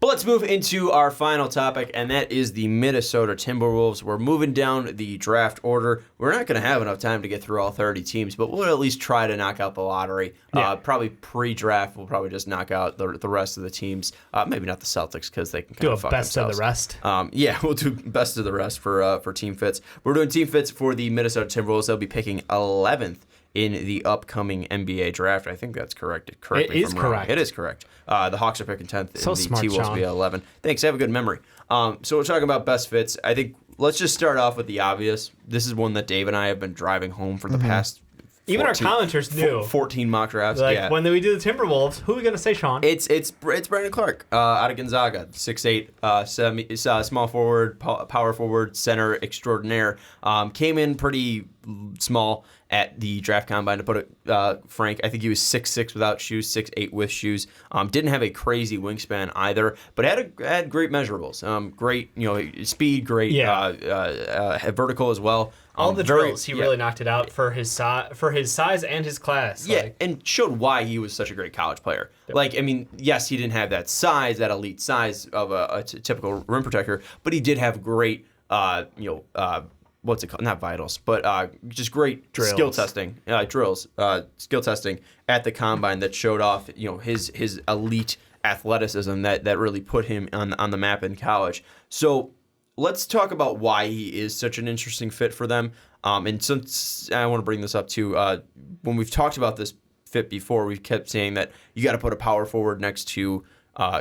But let's move into our final topic, and that is the Minnesota Timberwolves. We're moving down the draft order. We're not going to have enough time to get through all 30 teams, but we'll at least try to knock out the lottery. Yeah. Probably pre-draft, we'll probably just knock out the rest of the teams. Maybe not the Celtics because they can kind of fuck themselves. Do a best of the rest. Yeah, we'll do best of the rest for team fits. We're doing team fits for the Minnesota Timberwolves. They'll be picking 11th in the upcoming NBA draft. I think that's correct. It is correct. It is correct. The Hawks are picking 10th, so and the smart, T-Wolves will be 11. Thanks. I have a good memory. So we're talking about best fits. I think let's just start off with the obvious. This is one that Dave and I have been driving home for the past 14, even our commenters knew. 14 mock drafts. Like when we do the Timberwolves, who are we going to say, Sean? It's Brandon Clark out of Gonzaga, 6'8", small forward, power forward, center extraordinaire. Came in pretty small at the draft combine, to put it frank. I think he was 6'6" without shoes, 6'8" with shoes. Didn't have a crazy wingspan either, but had great measurables. Great, speed, great vertical as well. All the drills, he really knocked it out for his size and his class. Yeah, and showed why he was such a great college player. Yep. Yes, he didn't have that size, that elite size of a typical rim protector, but he did have great, what's it called? Not vitals, but just great drills. Skill testing, skill testing at the combine that showed off, his elite athleticism that really put him on the map in college. So let's talk about why he is such an interesting fit for them. And since I want to bring this up too, when we've talked about this fit before, we kept saying that you got to put a power forward next to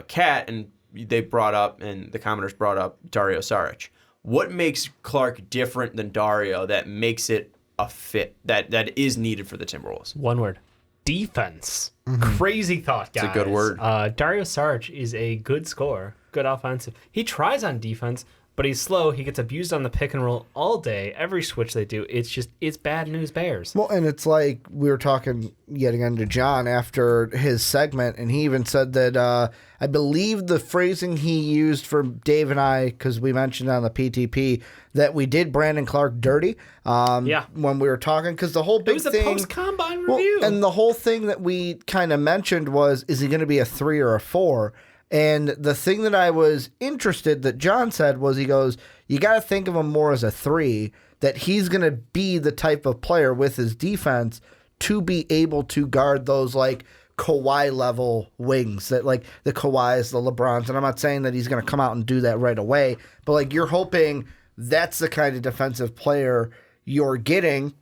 Cat, and they brought up, and the commenters brought up Dario Saric. What makes Clark different than Dario that makes it a fit that is needed for the Timberwolves? One word. Defense. Mm-hmm. Crazy thought, guys. It's a good word. Dario Saric is a good scorer, good offensive. He tries on defense, but he's slow. He gets abused on the pick and roll all day. Every switch they do, it's bad news bears. Well, and it's like we were talking yet again to John after his segment, and he even said that I believe the phrasing he used for Dave and I, because we mentioned on the PTP, that we did Brandon Clark dirty when we were talking, because the whole big thing... It was a post-combine review. And the whole thing that we kind of mentioned was, is he going to be a 3 or a 4? And the thing that I was interested that John said was, he goes, you got to think of him more as a 3, that he's going to be the type of player with his defense to be able to guard those like Kawhi level wings, that like the Kawhis, the LeBrons. And I'm not saying that he's going to come out and do that right away, but like you're hoping that's the kind of defensive player you're getting.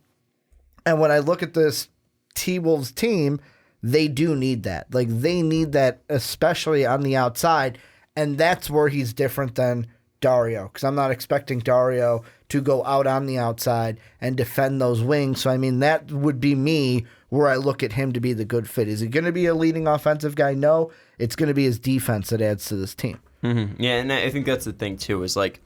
And when I look at this T-Wolves team, they do need that. Like, they need that, especially on the outside, and that's where he's different than Dario, because I'm not expecting Dario to go out on the outside and defend those wings. So, I mean, that would be me where I look at him to be the good fit. Is he going to be a leading offensive guy? No. It's going to be his defense that adds to this team. Mm-hmm. Yeah, and I think that's the thing, too, is like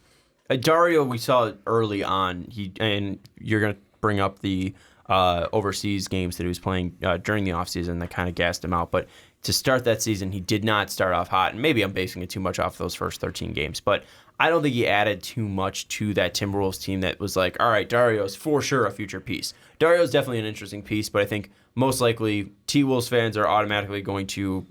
Dario, we saw early on, and you're going to bring up the overseas games that he was playing during the offseason that kind of gassed him out. But to start that season, he did not start off hot. And maybe I'm basing it too much off those first 13 games. But I don't think he added too much to that Timberwolves team that was like, all right, Dario's for sure a future piece. Dario's definitely an interesting piece, but I think most likely T-Wolves fans are automatically going to,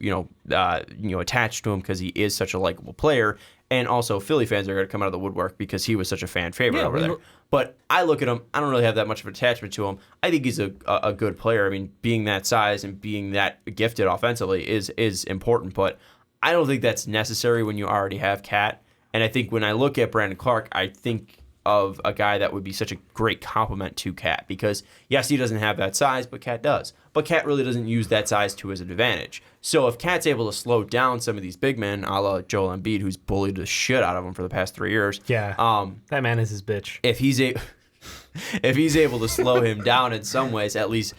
attach to him because he is such a likable player. And also, Philly fans are going to come out of the woodwork because he was such a fan favorite over there. But I look at him, I don't really have that much of an attachment to him. I think he's a good player. I mean, being that size and being that gifted offensively is important, but I don't think that's necessary when you already have Cat. And I think when I look at Brandon Clark, I think of a guy that would be such a great complement to Cat because, yes, he doesn't have that size, but Cat does. But Cat really doesn't use that size to his advantage. So if Cat's able to slow down some of these big men, a la Joel Embiid, who's bullied the shit out of him for the past 3 years. Yeah, that man is his bitch. If he's able to slow him down in some ways, at least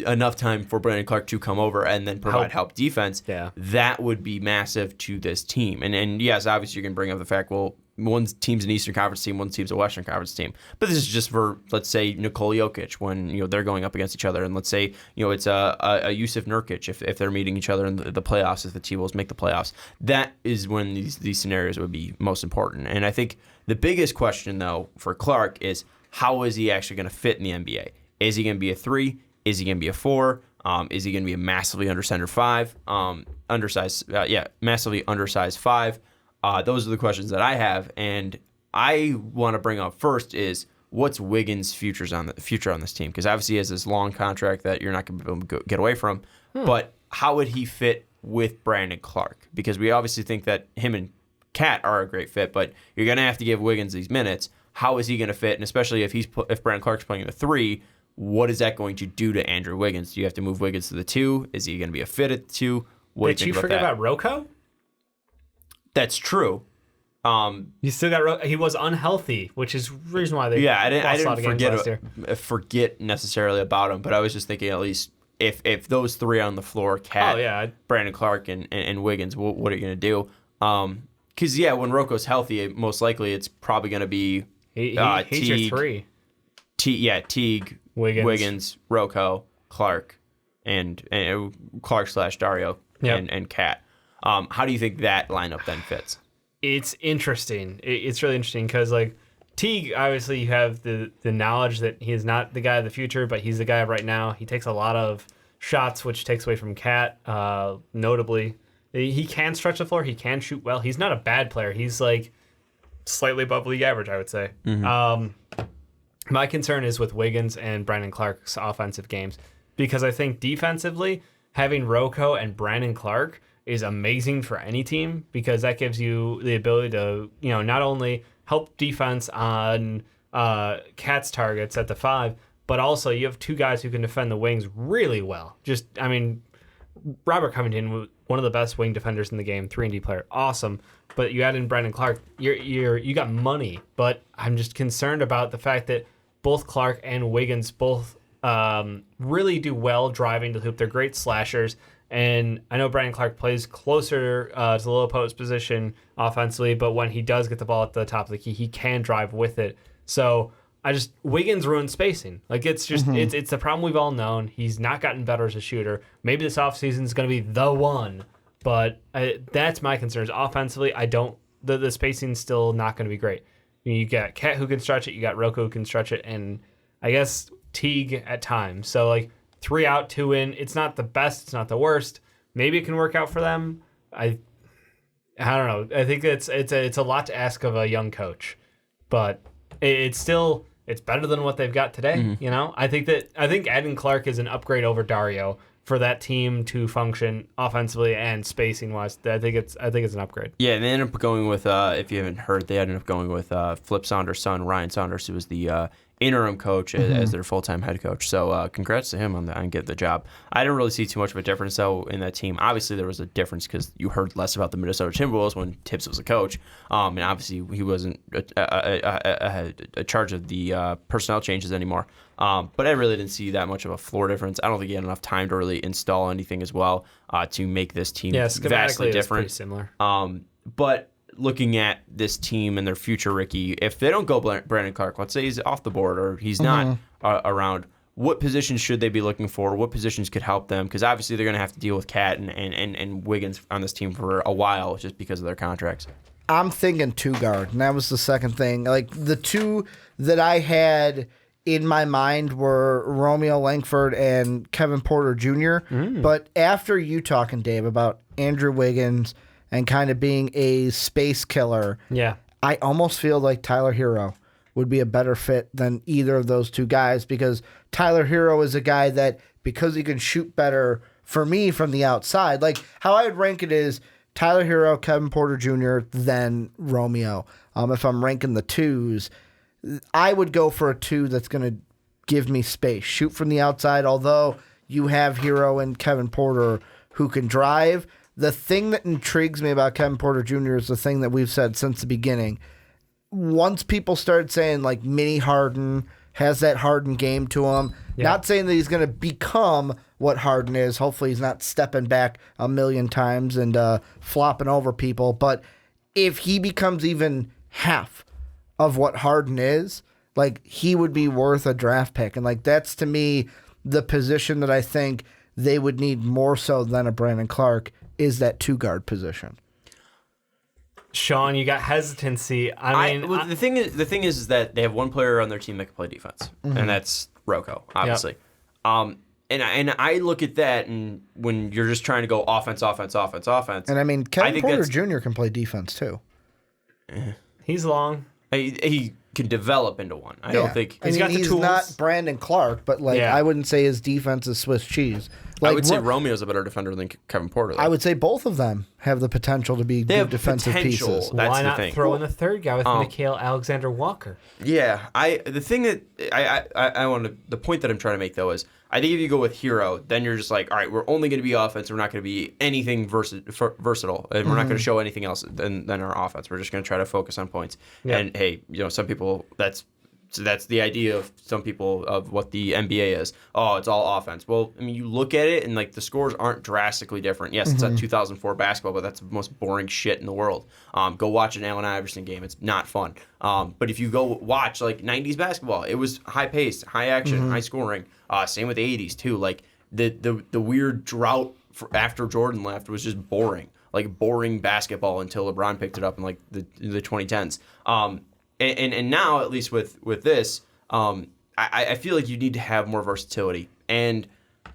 enough time for Brandon Clark to come over and then provide help defense, that would be massive to this team. And yes, obviously you can bring up the fact, well, one team's an Eastern Conference team, one team's a Western Conference team. But this is just for, let's say, Nikola Jokic when they're going up against each other, and let's say it's a Yusuf Nurkic if they're meeting each other in the playoffs, if the T-Wolves make the playoffs. That is when these scenarios would be most important. And I think the biggest question though for Clark is how is he actually going to fit in the NBA? Is he going to be a 3? Is he going to be a 4? Is he going to be a massively undersized 5? Massively undersized 5. those are the questions that I have, and I want to bring up first is what's Wiggins' future on this team? Because obviously he has this long contract that you're not going to be able to get away from. But how would he fit with Brandon Clark? Because we obviously think that him and Cat are a great fit, but you're going to have to give Wiggins these minutes. How is he going to fit? And especially if Brandon Clark's playing the 3, what is that going to do to Andrew Wiggins? Do you have to move Wiggins to the 2? Is he going to be a fit at the 2? What Did do you you think forget about about Rocco? That's true. You still got he was unhealthy, which is the reason why they I lost didn't forget necessarily about him, but I was just thinking at least if those 3 on the floor, Cat, Brandon Clark, and Wiggins, what are you going to do? Because when Rocco's healthy, most likely it's probably going to be he's Teague, your 3. Teague, Wiggins, Rocco, Clark, and Clark/Dario and Cat. How do you think that lineup then fits? It's interesting. It's really interesting because, like, Teague, obviously you have the knowledge that he is not the guy of the future, but he's the guy of right now. He takes a lot of shots, which takes away from Cat, notably. He can stretch the floor. He can shoot well. He's not a bad player. He's, like, slightly above league average, I would say. My concern is with Wiggins and Brandon Clark's offensive games because I think defensively, having Rocco and Brandon Clark is amazing for any team because that gives you the ability to, not only help defense on Cat's targets at the 5, but also you have 2 guys who can defend the wings really well. Robert Covington, one of the best wing defenders in the game, 3-and-D player, awesome. But you add in Brandon Clark, you got money. But I'm just concerned about the fact that both Clark and Wiggins both really do well driving to the hoop. They're great slashers. And I know Brandon Clark plays closer to the low post position offensively, but when he does get the ball at the top of the key, he can drive with it. So Wiggins ruins spacing. Like it's just it's the problem we've all known. He's not gotten better as a shooter. Maybe this offseason is going to be the one, but that's my concerns. Offensively, the spacing's still not going to be great. You got Cat who can stretch it, you got Rocco who can stretch it, and I guess Teague at times. So like 3 out, 2 in. It's not the best. It's not the worst. Maybe it can work out for them. I don't know. I think it's a lot to ask of a young coach, but it's better than what they've got today. I think adding Clark is an upgrade over Dario for that team to function offensively and spacing wise. I think it's an upgrade. Yeah, and they ended up going with if you haven't heard, they ended up going with Flip Saunders' son, Ryan Saunders, who was the interim coach as their full-time head coach. So congrats to him on getting the job. I didn't really see too much of a difference, though, in that team. Obviously, there was a difference because you heard less about the Minnesota Timberwolves when Tibbs was a coach. And obviously, he wasn't a charge of the personnel changes anymore. But I really didn't see that much of a floor difference. I don't think he had enough time to really install anything as well to make this team vastly different. Pretty similar. But looking at this team and their future, Ricky, if they don't go Brandon Clark, let's say he's off the board or he's not around, what positions should they be looking for? What positions could help them? Because obviously they're going to have to deal with Cat and Wiggins on this team for a while just because of their contracts. I'm thinking 2 guard, and that was the second thing. Like the 2 that I had in my mind were Romeo Langford and Kevin Porter Jr. But after you talking, Dave, about Andrew Wiggins and kind of being a space killer, I almost feel like Tyler Hero would be a better fit than either of those 2 guys because Tyler Hero is a guy that, because he can shoot better for me from the outside, like how I would rank it is Tyler Hero, Kevin Porter Jr., then Romeo. If I'm ranking the 2s, I would go for a 2 that's going to give me space, shoot from the outside, although you have Hero and Kevin Porter who can drive. The thing that intrigues me about Kevin Porter Jr. is the thing that we've said since the beginning. Once people started saying like mini Harden has that Harden game to him, not saying that he's going to become what Harden is. Hopefully he's not stepping back a million times and flopping over people. But if he becomes even half of what Harden is, like he would be worth a draft pick. And like that's to me the position that I think they would need more so than a Brandon Clark is that 2 guard position. Sean, you got hesitancy. The thing is that they have one player on their team that can play defense, and that's Rocco, obviously. Yep. And I look at that, and when you're just trying to go offense, and I mean Kevin Porter Jr. can play defense too. He's long. He can develop into one. I don't think He's got the he's tools. not Brandon Clark, but I wouldn't say his defense is Swiss cheese. I would say Romeo's a better defender than Kevin Porter. Though. I would say both of them have the potential to be good defensive pieces. That's Why the not thing. throw in the third guy with Mikhail Alexander-Walker? Yeah, the thing that I want to, the point that I'm trying to make though is I think if you go with Hero, then you're just like, all right, we're only going to be offense. We're not going to be anything versatile, and we're not going to show anything else than our offense. We're just going to try to focus on points. Yeah. And hey, some people that's the idea of some people of what the NBA is. Oh, it's all offense. Well, I mean, you look at it and the scores aren't drastically different. Yes, it's a 2004 basketball, but that's the most boring shit in the world. Go watch an Allen Iverson game. It's not fun. But if you go watch 90s basketball, it was high paced, high action, high scoring. Same with the 80s too. The weird drought after Jordan left was just boring. Boring basketball until LeBron picked it up in the 2010s. And now, at least with this, I feel like you need to have more versatility. And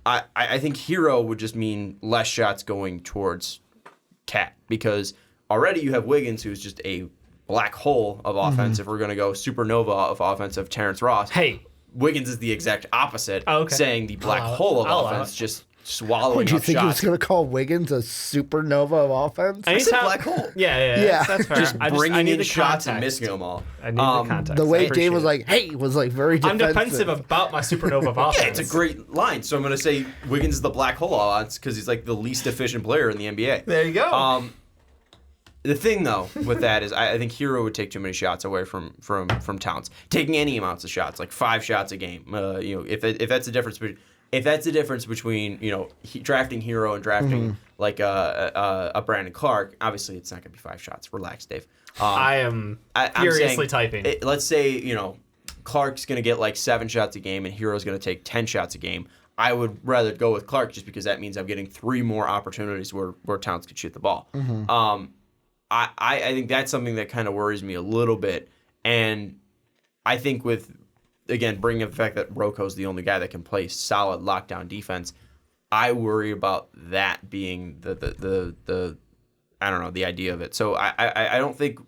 I think Hero would just mean less shots going towards Cat. Because already you have Wiggins, who's just a black hole of offense. If we're going to go supernova of offense of Terrence Ross. Hey. Wiggins is the exact opposite, saying the black hole of offense, just swallowing Would you up think shots. he was going to call Wiggins a supernova of offense? I said black hole. Yeah. That's fair. Just bringing in the shots and context. missing them all. I need the context. The way I Dave was appreciate like, was very I'm defensive. defensive about my supernova of offense. Yeah, it's a great line. So I'm going to say Wiggins is the black hole odds because he's the least efficient player in the NBA. There you go. The thing though with that is I think Hero would take too many shots away from Towns. Taking any amounts of shots, 5 shots a game. If that's the difference between. If that's the difference between drafting Hero and drafting a Brandon Clark, obviously it's not going to be 5 shots. Relax, Dave. I'm furiously typing. Let's say Clark's going to get 7 shots a game and Hero's going to take 10 shots a game. I would rather go with Clark just because that means I'm getting 3 more opportunities where Towns could shoot the ball. I think that's something that kind of worries me a little bit, and I think with. Again, bringing up the fact that Rocco's the only guy that can play solid lockdown defense, I worry about that being the I don't know, the idea of it. So I don't think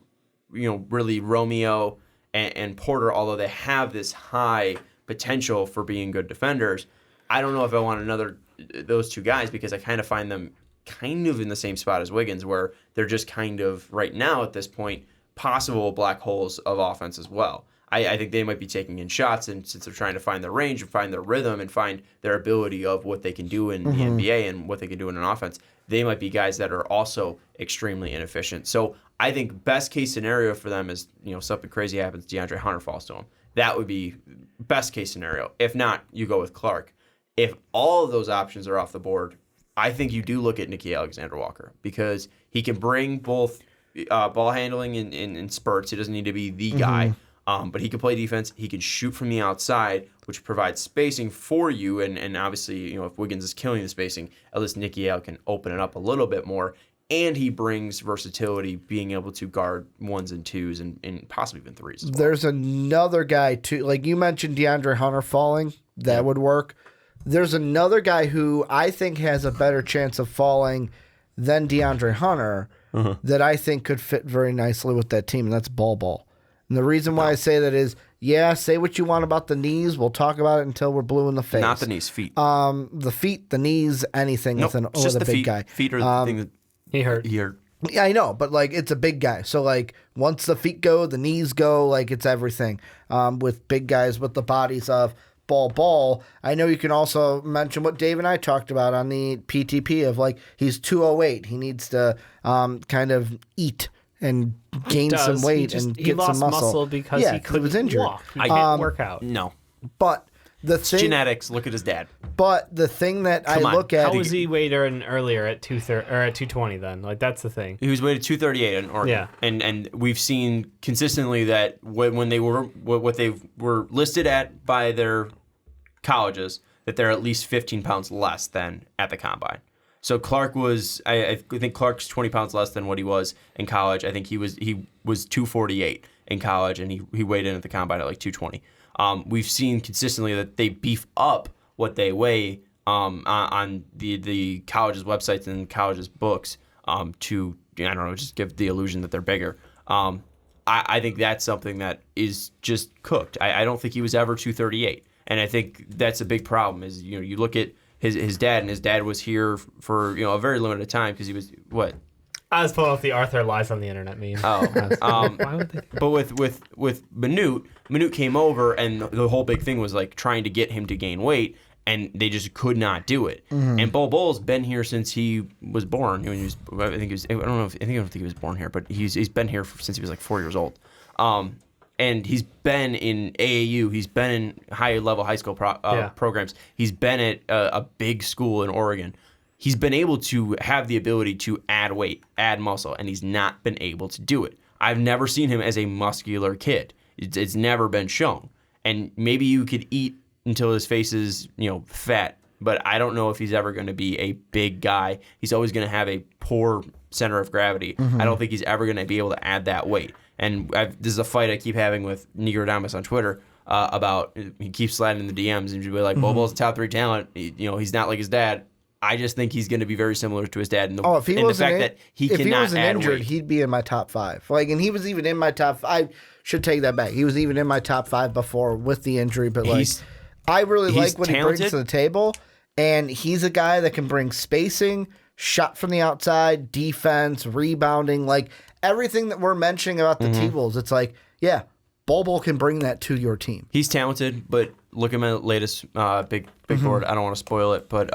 really Romeo and Porter, although they have this high potential for being good defenders, I don't know if I want those 2 guys because I kind of find them kind of in the same spot as Wiggins, where they're just kind of right now at this point possible black holes of offense as well. I think they might be taking in shots, and since they're trying to find their range and find their rhythm and find their ability of what they can do in the NBA and what they can do in an offense, they might be guys that are also extremely inefficient. So I think best case scenario for them is something crazy happens, DeAndre Hunter falls to him. That would be best case scenario. If not, you go with Clark. If all of those options are off the board, I think you do look at Nicky Alexander-Walker because he can bring both ball handling in spurts. He doesn't need to be the guy. But he can play defense. He can shoot from the outside, which provides spacing for you. And obviously, if Wiggins is killing the spacing, at least Nicky Al can open it up a little bit more. And he brings versatility, being able to guard 1s and 2s and possibly even 3s as well. There's another guy, too. You mentioned DeAndre Hunter falling. That would work. There's another guy who I think has a better chance of falling than DeAndre Hunter that I think could fit very nicely with that team, and that's Ball. And the reason why I say that is, say what you want about the knees. We'll talk about it until we're blue in the face. Not the knees, feet. The feet, the knees, anything with a big guy. Feet are the thing that he hurt. Yeah, I know, but it's a big guy. So once the feet go, the knees go. It's everything. With big guys with the bodies of Ball. I know you can also mention what Dave and I talked about on the PTP of he's 208. He needs to kind of eat and gain some weight and get some muscle because he was injured. Walk. He can't work out. No. But the thing, genetics. Look at his dad. But the thing that I look at, how was he weighted earlier at 230 or at 220? Then that's the thing. He was weighted 238 in Oregon. Yeah. And we've seen consistently that when they were what they were listed at by their colleges, that they're at least 15 pounds less than at the combine. So Clark was, I think Clark's 20 pounds less than what he was in college. I think he was 248 in college, and he weighed in at the combine at 220. We've seen consistently that they beef up what they weigh on the college's websites and college's books to, I don't know, just give the illusion that they're bigger. I think that's something that is just cooked. I don't think he was ever 238, and I think that's a big problem. Is you look at his dad, and his dad was here for a very limited time because he was what. I was pulling up the Arthur lies on the internet meme. Oh, Why would they? but with Minute came over, and the whole big thing was like trying to get him to gain weight, and they just could not do it. And Bol's been here since he was born. When he was, I think he was. I don't think he was born here, but he's been here since he was like 4 years old. And he's been in AAU. He's been in high-level high school programs. He's been at a big school in Oregon. He's been able to have the ability to add weight, add muscle, and he's not been able to do it. I've never seen him as a muscular kid. It's never been shown. And maybe you could eat until his face is, fat, but I don't know if he's ever going to be a big guy. He's always going to have a poor center of gravity. I don't think he's ever going to be able to add that weight. And this is a fight I keep having with Nigrodamus on Twitter about he keeps sliding in the DMs and be like, Bobo's a top 3 talent. He's not like his dad. I just think he's going to be very similar to his dad in the fact that he cannot add weight. If he wasn't injured, he'd be in my top 5. And he was even in my top 5. I should take that back. He was even in my top 5 before with the injury. But I really like what he brings to the table, and he's a guy that can bring spacing, shot from the outside, defense, rebounding, everything that we're mentioning about the T-Wolves. It's Bol can bring that to your team. He's talented, but look at my latest big board. I don't want to spoil it, but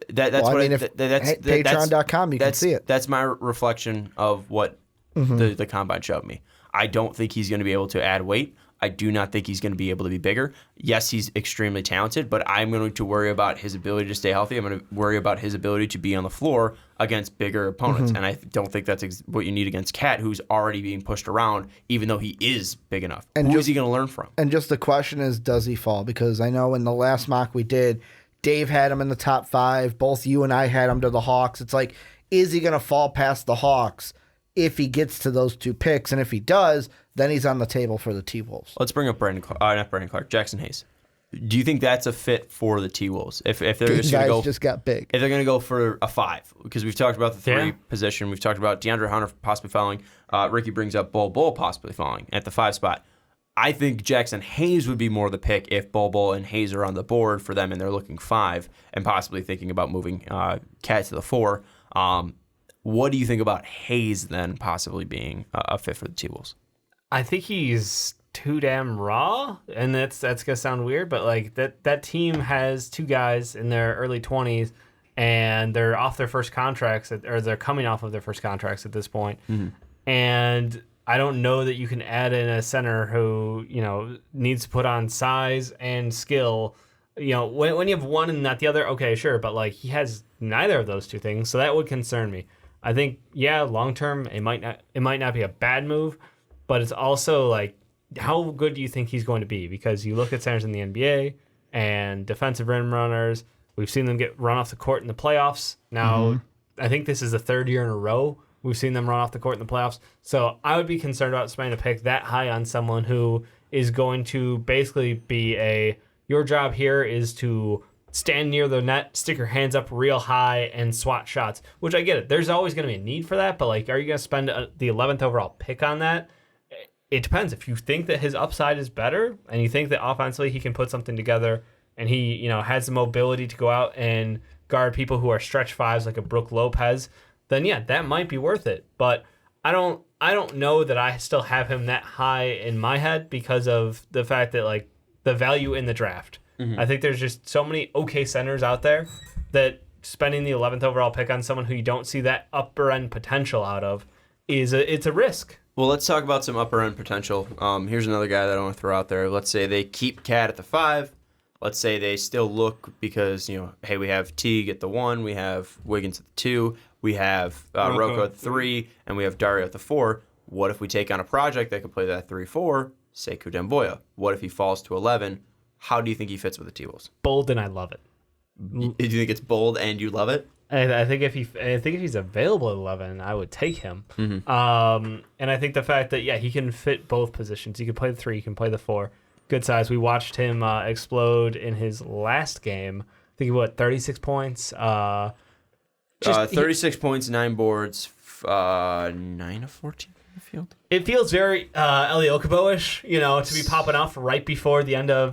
that's Patreon.com. You can see it. That's my reflection of what the combine showed me. I don't think he's going to be able to add weight. I do not think he's going to be able to be bigger. Yes, he's extremely talented, but I'm going to worry about his ability to stay healthy. I'm going to worry about his ability to be on the floor against bigger opponents, and I don't think that's what you need against Cat, who's already being pushed around, even though he is big enough. And who is he going to learn from? And just the question is, does he fall? Because I know in the last mock we did, Dave had him in the top 5. Both you and I had him to the Hawks. It's is he going to fall past the Hawks if he gets to those 2 picks? And if he does, then he's on the table for the T-Wolves. Let's bring up Jackson Hayes. Do you think that's a fit for the T-Wolves? If they're just going to go, just got big. If they're going to go for a 5, because we've talked about the 3 position, we've talked about DeAndre Hunter possibly falling. Ricky brings up Bol possibly falling at the 5 spot. I think Jackson Hayes would be more the pick if Bol and Hayes are on the board for them and they're looking 5 and possibly thinking about moving Cat to the 4. What do you think about Hayes then possibly being a fit for the T-Wolves? I think he's too damn raw, and that's gonna sound weird, but that team has 2 guys in their early 20s, and they're off their first contracts, or they're coming off of their first contracts at this point, and I don't know that you can add in a center who needs to put on size and skill. When you have one and not the other, okay, sure, but he has neither of those 2 things, so that would concern me. I think long term it might not be a bad move, but it's also how good do you think he's going to be? Because you look at centers in the NBA and defensive rim runners, we've seen them get run off the court in the playoffs. Now, I think this is the 3rd year in a row we've seen them run off the court in the playoffs. So I would be concerned about spending a pick that high on someone who is going to basically be your job here is to stand near the net, stick your hands up real high, and swat shots, which I get it. There's always going to be a need for that, but are you going to spend the 11th overall pick on that? It depends. If you think that his upside is better and you think that offensively he can put something together and he has the mobility to go out and guard people who are stretch 5s like a Brook Lopez, then that might be worth it. But I don't know that I still have him that high in my head because of the fact that the value in the draft. I think there's just so many okay centers out there that spending the 11th overall pick on someone who you don't see that upper end potential out of it's a risk. Well, let's talk about some upper end potential. Here's another guy that I want to throw out there. Let's say they keep Cat at the 5. Let's say they still look because, hey, we have Teague at the 1, we have Wiggins at the 2, we have Rocco at the 3, and we have Dario at the 4. What if we take on a project that could play that 3-4, Sekou Demboya? What if he falls to 11? How do you think he fits with the T-Wolves? Bold, and I love it. Do you think it's bold and you love it? I think if he's available at 11, I would take him. And I think the fact that he can fit both positions. He can play the 3, he can play the 4. Good size. We watched him explode in his last game. I think he 36 points. 36 points, 9 boards, 9 of 14. the field. It feels very Eli Okubo-ish, to be popping off right before the end of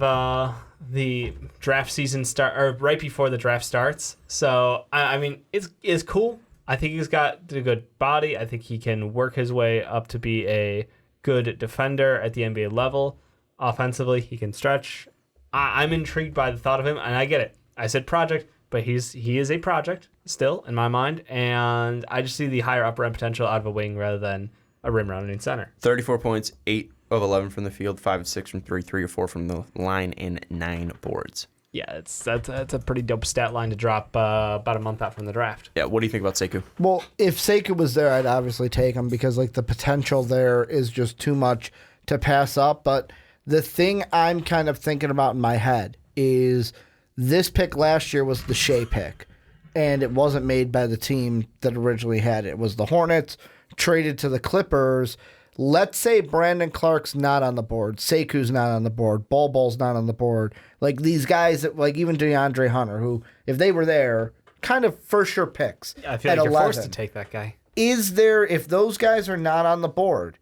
the draft season or right before the draft starts. So I mean, it's cool. I think he's got a good body. I think he can work his way up to be a good defender at the NBA level. Offensively, he can stretch. I'm intrigued by the thought of him, and I get it. I said project, but he is a project still in my mind, and I just see the higher upper end potential out of a wing rather than a rim rounding center. 34 points, 8 of 11 from the field, 5 of 6 from 3, 3 or 4 from the line, and 9 boards. Yeah, that's a pretty dope stat line to drop about a month out from the draft. Yeah, what do you think about Sekou? Well, if Sekou was there, I'd obviously take him because like the potential there is just too much to pass up. But the thing I'm kind of thinking about in my head is this pick last year was the Shea pick, and it wasn't made by the team that originally had it. It was the Hornets, traded to the Clippers. Let's say Brandon Clark's not on the board, Sekou's not on the board, Bol Bol's not on the board. Like these guys, that like even DeAndre Hunter, who if they were there, kind of for sure picks. Yeah, I feel like you're forced to take that guy. Is there, if those guys are not on the board,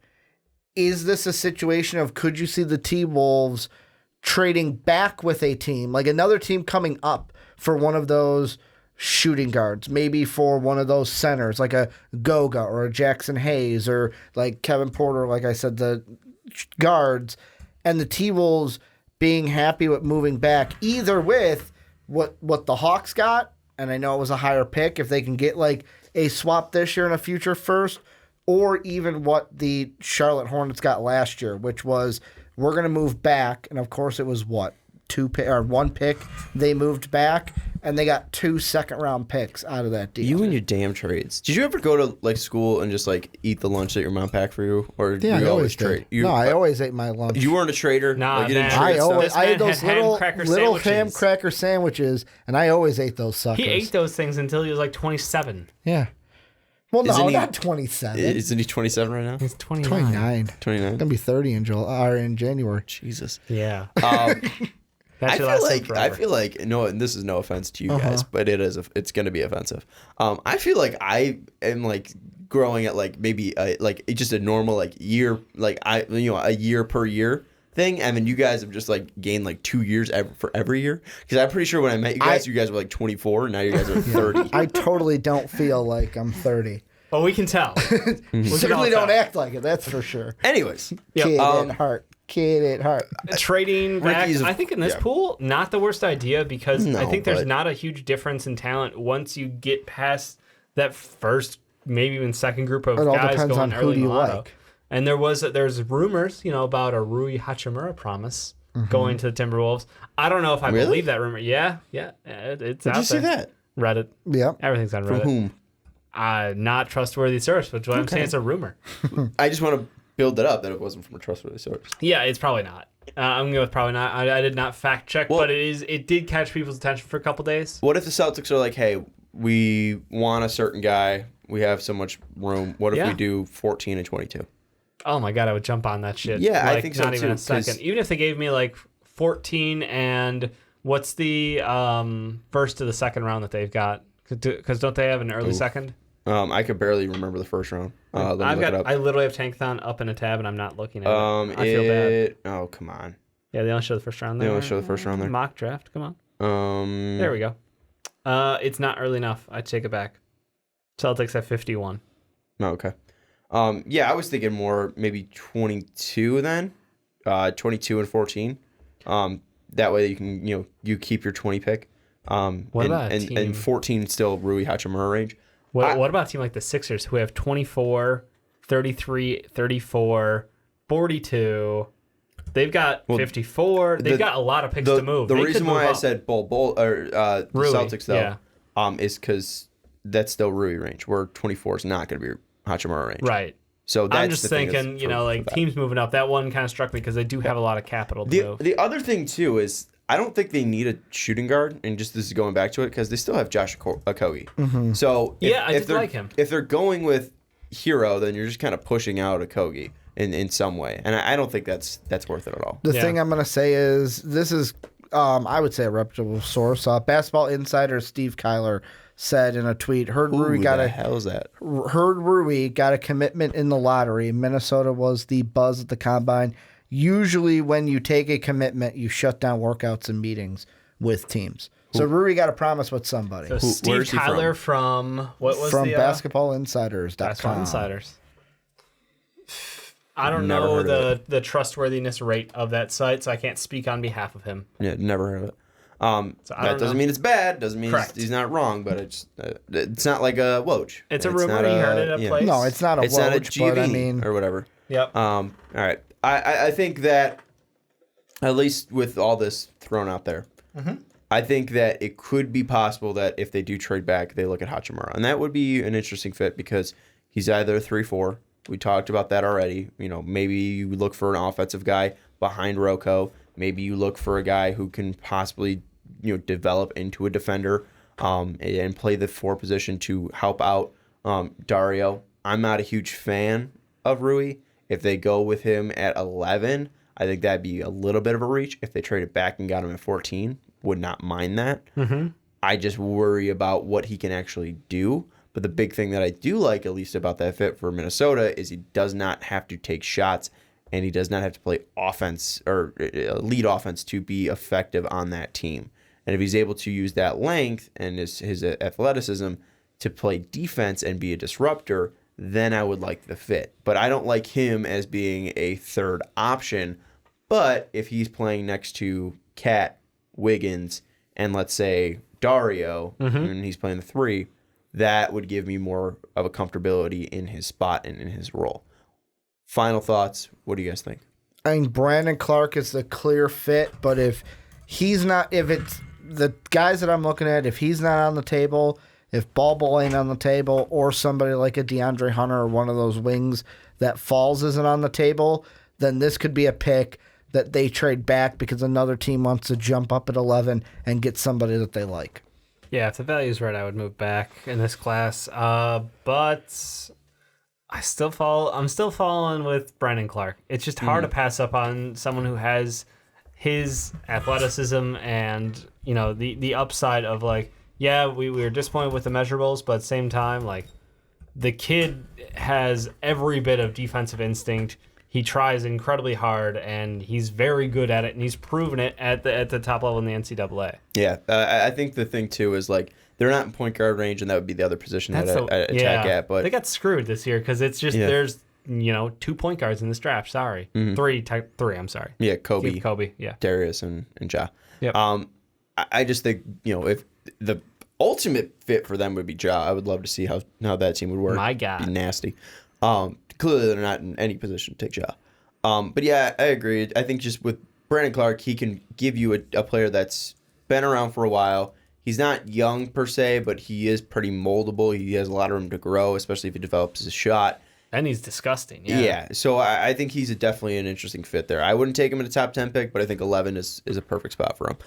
is this a situation of could you see the T-Wolves trading back with a team, like another team coming up for one of those shooting guards, maybe for one of those centers, like a Goga or a Jackson Hayes or like Kevin Porter, like I said, the guards, and the T-Wolves being happy with moving back, either with what the Hawks got, and I know it was a higher pick, if they can get like a swap this year and a future first, or even what the Charlotte Hornets got last year, which was we're going to move back, and of course it was what? One pick they moved back, and they got 2 second-round picks out of that deal. You and your damn trades. Did you ever go to like school and just like eat the lunch that your mom packed for you, or Yeah, you I always trade. trade? I always ate my lunch. You weren't a trader. Nah, like, you didn't man. trade stuff? I had those This man had little ham ham sandwiches. cracker sandwiches, and I always ate those suckers. He ate those things until he was like 27. Yeah. Well, no, Isn't he- not 27. Isn't he 27 right now? He's 29. 29. 29. Gonna be 30 in January. Jesus. Yeah. I That should feel last him like forever. no, and this is no offense to you guys, but it's going to be offensive. I feel like I am like growing at like maybe like just a normal like year, like a year per year thing, and then you guys have just like gained like 2 years for every year. Because I'm pretty sure when I met you guys were like 24, and now you guys are 30. I totally don't feel like I'm 30. Oh, we can tell. Certainly don't act like it, that's for sure. Anyways, Kid at heart. Kid at heart. Trading back, Ricky's I think in this pool, not the worst idea because No, I think there's but- not a huge difference in talent once you get past that first, maybe even second group of It all guys depends going on who early do you mulatto. like. And there's rumors, about a Rui Hachimura promise going to the Timberwolves. I don't know if I Really? believe that rumor. Yeah, it's did out you see there. that? Reddit. Yeah. Everything's on From Reddit. whom? Not trustworthy source, but I'm saying it's a rumor. I just want to build it up that it wasn't from a trustworthy source. Yeah, it's probably not. I'm going to go with probably not. I did not fact check, but it did catch people's attention for a couple days. What if the Celtics are like, hey, we want a certain guy, we have so much room. What if we do 14 and 22? Oh my god, I would jump on that shit. Yeah, like, I think so not even too, a second. 'cause- Even if they gave me like 14 and what's the first to the second round that they've got? Because don't they have an early second? I could barely remember the first round. Let me look it up. I literally have Tankathon up in a tab and I'm not looking at it. I feel bad. Oh, come on. Yeah, they only show the first round They there. only show the first round there. Mock draft, come on. There we go. It's not early enough. I take it back. Celtics have 51. Oh, okay. Yeah, I was thinking more maybe 22 then. 22 and 14. That way you can, you keep your 20 pick. What about a team? And 14 still Rui Hachimura range. What about a team like the Sixers who have 24, 33, 34, 42? They've got 54. They've got a lot of picks to move. The They reason could move why I up. said the Rui, Celtics though, yeah. is because that's still Rui range, where 24 is not going to be Hachimura range. Right. So that's I'm just the thing thinking, for that. teams moving up. That one kind of struck me because they do have a lot of capital to move. The other thing too is I don't think they need a shooting guard, and just this is going back to it because they still have Josh Okogie. Mm-hmm. So I did like him. If they're going with Hero, then you're just kind of pushing out Okogie in some way, and I don't think that's worth it at all. The thing I'm going to say is this is, I would say, a reputable source. Basketball Insider Steve Kyler said in a tweet, heard Rui the hell is that? Heard Rui got a commitment in the lottery. Minnesota was the buzz at the combine. Usually when you take a commitment, you shut down workouts and meetings with teams. So Rui got a promise with somebody. So Steve Tyler from what was from the BasketballInsiders.com. Basketball Insiders. I don't know the trustworthiness rate of that site, so I can't speak on behalf of him. Yeah, never heard of it. That doesn't mean it's bad. Doesn't mean he's not wrong. But it's not like a Woj. It's a rumor. He heard it at a place. No, it's not a Woj. Not a but I mean, or whatever. Yep. All right. I think that at least with all this thrown out there, I think that it could be possible that if they do trade back, they look at Hachimura, and that would be an interesting fit because he's either a 3-4. We talked about that already. You know, maybe you look for an offensive guy behind Rocco. Maybe you look for a guy who can possibly, develop into a defender and play the 4 position to help out Dario. I'm not a huge fan of Rui. If they go with him at 11, I think that'd be a little bit of a reach. If they traded back and got him at 14, would not mind that. I just worry about what he can actually do. But the big thing that I do like, at least about that fit for Minnesota, is he does not have to take shots and he does not have to play offense or lead offense to be effective on that team. And if he's able to use that length and his athleticism to play defense and be a disruptor, then I would like the fit. But I don't like him as being a third option. But if he's playing next to Cat, Wiggins, and let's say Dario, and he's playing the 3, that would give me more of a comfortability in his spot and in his role. Final thoughts. What do you guys think? I think Brandon Clark is the clear fit, but if it's the guys that I'm looking at, if he's not on the table, if Ball ain't on the table, or somebody like a DeAndre Hunter or one of those wings that falls isn't on the table, then this could be a pick that they trade back because another team wants to jump up at 11 and get somebody that they like. Yeah, if the value's right, I would move back in this class. But I'm still following with Brandon Clark. It's just hard to pass up on someone who has his athleticism and the upside of we were disappointed with the measurables, but at the same time, the kid has every bit of defensive instinct. He tries incredibly hard, and he's very good at it, and he's proven it at the top level in the NCAA. Yeah, I think the thing, too, is, they're not in point guard range, and that would be the other position that I attack at. But they got screwed this year because it's just there's, 2 point guards in this draft. Sorry. 3, I'm sorry. Yeah, Kobe, yeah. Darius, and Ja. Yep. I just think, if the ultimate fit for them would be Ja, I would love to see how that team would work. My God. It'd be nasty. Clearly, they're not in any position to take Ja. But yeah, I agree. I think just with Brandon Clark, he can give you a player that's been around for a while. He's not young per se, but he is pretty moldable. He has a lot of room to grow, especially if he develops his shot. And he's disgusting. Yeah. So I think he's definitely an interesting fit there. I wouldn't take him in a top 10 pick, but I think 11 is a perfect spot for him.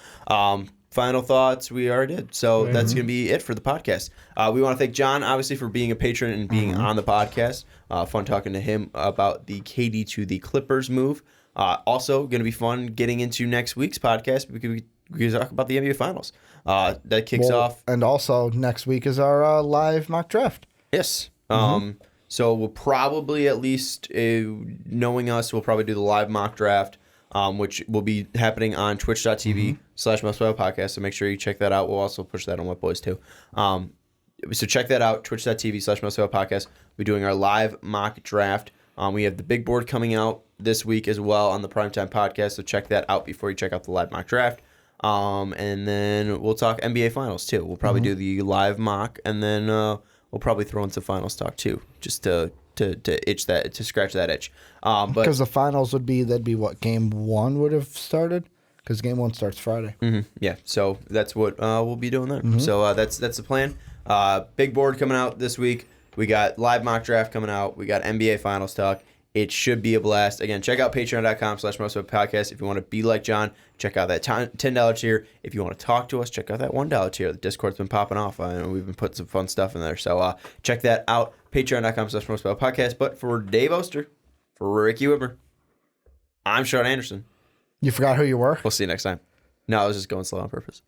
Final thoughts, we already did. So that's going to be it for the podcast. We want to thank John, obviously, for being a patron and being on the podcast. Fun talking to him about the KD to the Clippers move. Also, going to be fun getting into next week's podcast because we talk about the NBA Finals. That kicks off. And also, next week is our live mock draft. Yes. So we'll probably, at least knowing us, we'll probably do the live mock draft. Which will be happening on twitch.tv/MustWebPodcast. So make sure you check that out. We'll also push that on Wet Boys too. So check that out, twitch.tv/MustWebPodcast. We're doing our live mock draft. We have the big board coming out this week as well on the Primetime Podcast. So check that out before you check out the live mock draft. And then we'll talk NBA Finals too. We'll probably do the live mock, and then we'll probably throw in some finals talk too, just to scratch that itch. Because the finals would be what game 1 would have started, because game 1 starts Friday. Yeah, so that's what we'll be doing there. So that's the plan. Big board coming out this week. We got live mock draft coming out. We got NBA Finals talk. It should be a blast. Again, check out patreon.com/MustWebPodcast. If you want to be like John, check out that $10 tier. If you want to talk to us, check out that $1 tier. The Discord's been popping off, and we've been putting some fun stuff in there. So check that out, patreon.com/MustWebPodcast. But for Dave Oster, for Ricky Widmer, I'm Sean Anderson. You forgot who you were? We'll see you next time. No, I was just going slow on purpose.